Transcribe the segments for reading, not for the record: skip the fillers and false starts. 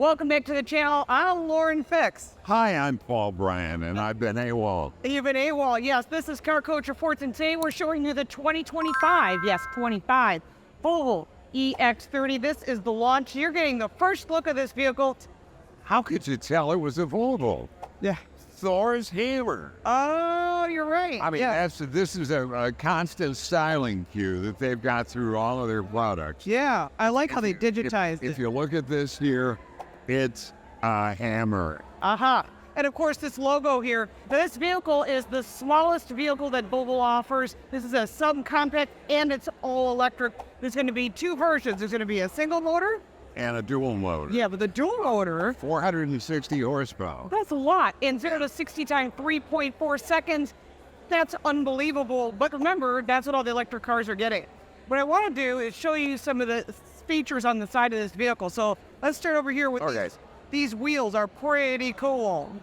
Welcome back to the channel. I'm Lauren Fix. Hi, I'm Paul Bryan, and I've been AWOL. You've been AWOL, yes. This is Car Coach Reports, and today we're showing you the 2025, yes, 25, Volvo EX30. This is the launch. You're getting the first look of this vehicle. How could you tell it was a Volvo? Yeah. Thor's hammer. Oh, you're right. I mean, yeah. this is a constant styling cue that they've got through all of their products. Yeah, I like how they digitized it. If you look at this here, it's a hammer. And of course, this logo here, this vehicle is the smallest vehicle that Volvo offers. This is a subcompact and it's all electric. There's going to be two versions. There's going to be a single motor. And a dual motor. Yeah, but the dual motor, 460 horsepower. that's a lot. And 0 to 60 time 3.4 seconds. That's unbelievable. But remember, that's what all the electric cars are getting. What I want to do is show you some of the features on the side of this vehicle. So let's start over here with these wheels are pretty cool.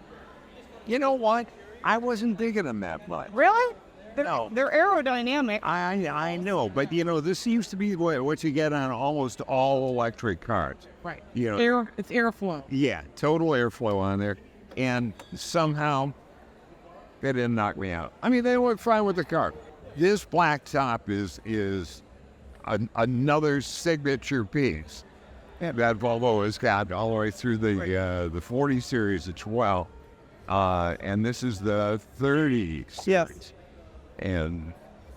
You know what? I wasn't thinking of that much. Really? No. They're aerodynamic. I know, but you know, this seems to be what you get on almost all electric cars. Right. You know, It's airflow. yeah, total airflow on there, and somehow they didn't knock me out. I mean, they look fine with the car. This black top is another signature piece that Volvo has got all the way through the 40 series as well, and this is the 30 series. Yes. And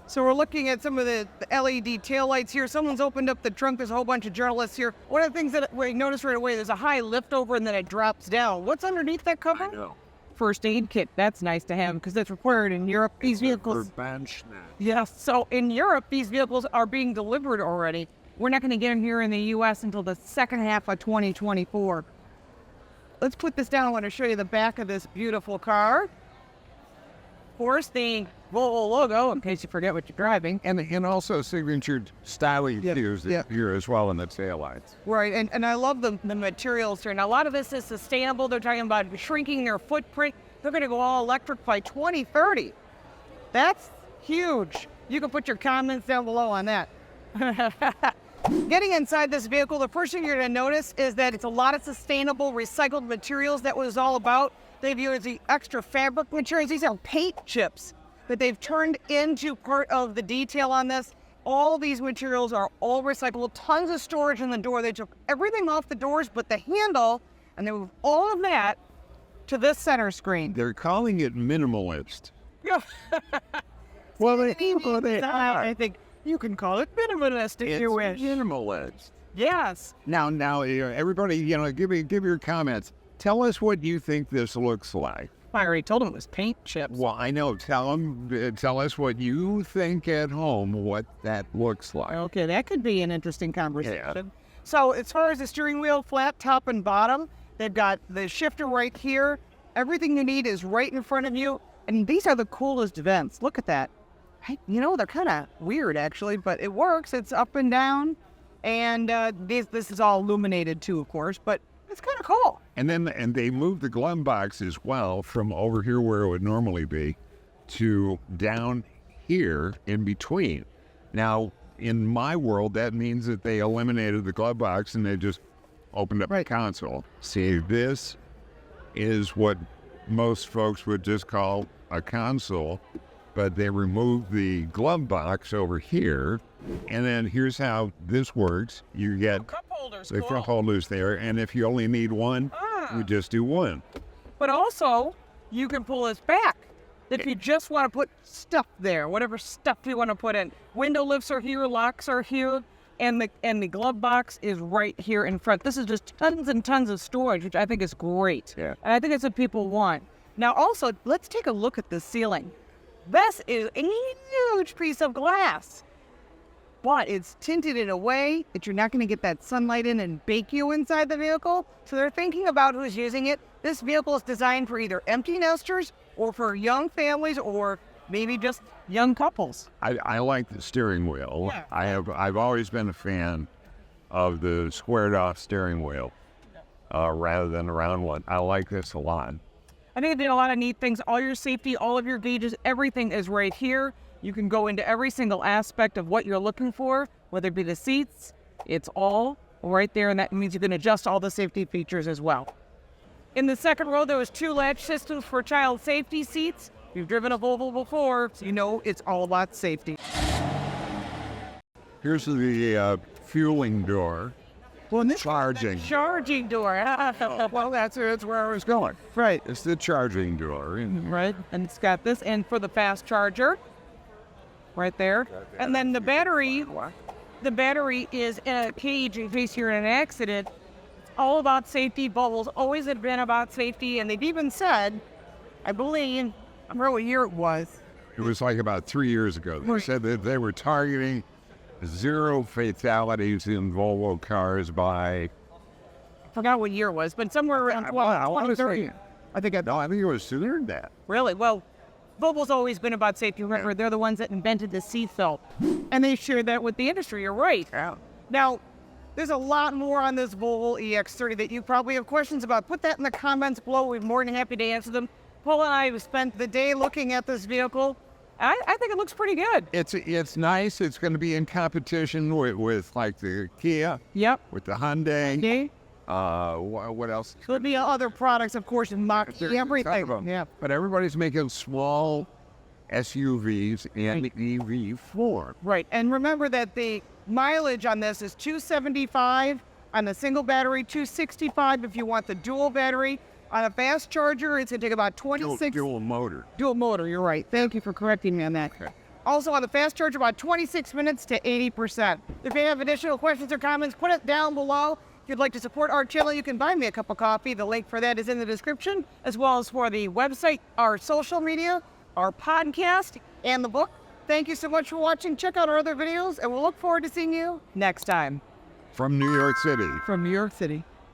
So we're looking at some of the LED taillights here. Someone's opened up the trunk. There's a whole bunch of journalists here. One of the things that we noticed right away, there's a high lift over and then it drops down. What's underneath that cover? I know. First aid kit. That's nice to have because that's required in Europe. These vehicles. Yes. So in Europe, these vehicles are being delivered already. We're not going to get them here in the U.S. until the second half of 2024. Let's put this down. I want to show you the back of this beautiful car. Of course, the Volvo logo, in case you forget what you're driving. And also signature styling cues here as well in the taillights. Right, and I love the materials here. Now, a lot of this is sustainable. They're talking about shrinking their footprint. They're going to go all electric by 2030. That's huge. You can put your comments down below on that. Getting inside this vehicle, the first thing you're going to notice is that it's a lot of sustainable, recycled materials. That was all about. They've used the extra fabric materials. These are paint chips that they've turned into part of the detail on this. All these materials are all recyclable. Tons of storage in the door. They took everything off the doors but the handle, and they moved all of that to this center screen. They're calling it minimalist. Yeah. Well, they are. I think you can call it minimalist if you wish. Minimalist. Yes. Now, everybody, give your comments. Tell us what you think this looks like. I already told them it was paint chips. Well, I know. Tell us what you think at home, what that looks like. Okay, that could be an interesting conversation. Yeah. So as far as the steering wheel, flat top and bottom, they've got the shifter right here. Everything you need is right in front of you. And these are the coolest vents. Look at that. They're kind of weird, actually, but it works. It's up and down. And this is all illuminated, too, of course, but it's kind of cool. And they moved the glove box as well from over here where it would normally be to down here in between. Now, in my world, that means that they eliminated the glove box and they just opened up the console. See, this is what most folks would just call a console, but they removed the glove box over here. And then here's how this works. You get cup holders, the cup holders there, and if you only need one, you just do one. But also, you can pull this back. If you just want to put stuff there, whatever stuff you want to put in. Window lifts are here, locks are here, and the glove box is right here in front. This is just tons and tons of storage, which I think is great. Yeah. And I think it's what people want. Now also, let's take a look at the ceiling. This is a huge piece of glass. But it's tinted in a way that you're not going to get that sunlight in and bake you inside the vehicle. So they're thinking about who's using it. This vehicle is designed for either empty nesters or for young families or maybe just young couples. I like the steering wheel. Yeah. I've always been a fan of the squared off steering wheel rather than a round one. I like this a lot. I think they did a lot of neat things. All your safety, all of your gauges, everything is right here. You can go into every single aspect of what you're looking for, whether it be the seats. It's all right there, and that means you can adjust all the safety features as well. In the second row, there was 2 latch systems for child safety seats. If you've driven a Volvo before, so you know it's all about safety. Here's the fueling door. Well, and this Charging. charging door. Well, that's where I was going. Right. It's the charging door. Right, and it's got this, and for the fast charger, right there. And then the battery is in a cage in case you're in an accident. It's all about safety. Volvo's always have been about safety, and they've even said, I believe, I remember what year it was. It was like about 3 years ago. They said that they were targeting 0 fatalities in Volvo cars by... I forgot what year it was, but somewhere around 2030. I think it was sooner than that. Really? Well, Volvo's always been about safety. Remember, they're the ones that invented the seatbelt, and they shared that with the industry. You're right. Yeah. Now, there's a lot more on this Volvo EX30 that you probably have questions about. Put that in the comments below. We're more than happy to answer them. Paul and I have spent the day looking at this vehicle. I think it looks pretty good. It's nice. It's going to be in competition with like the Kia. Yep. With the Hyundai. Okay. What else? There'll be other products, of course, in Mach-E, everything. Yeah. But everybody's making small SUVs in EV form. Right. And remember that the mileage on this is 275 on the single battery, 265 if you want the dual battery. On a fast charger, it's going to take about 26... Dual motor. Dual motor, you're right. Thank you for correcting me on that. Okay. Also, on the fast charger, about 26 minutes to 80%. If you have additional questions or comments, put it down below. If you'd like to support our channel, you can buy me a cup of coffee. The link for that is in the description, as well as for the website, our social media, our podcast, and the book. Thank you so much for watching. Check out our other videos, and we'll look forward to seeing you next time. From New York City. From New York City.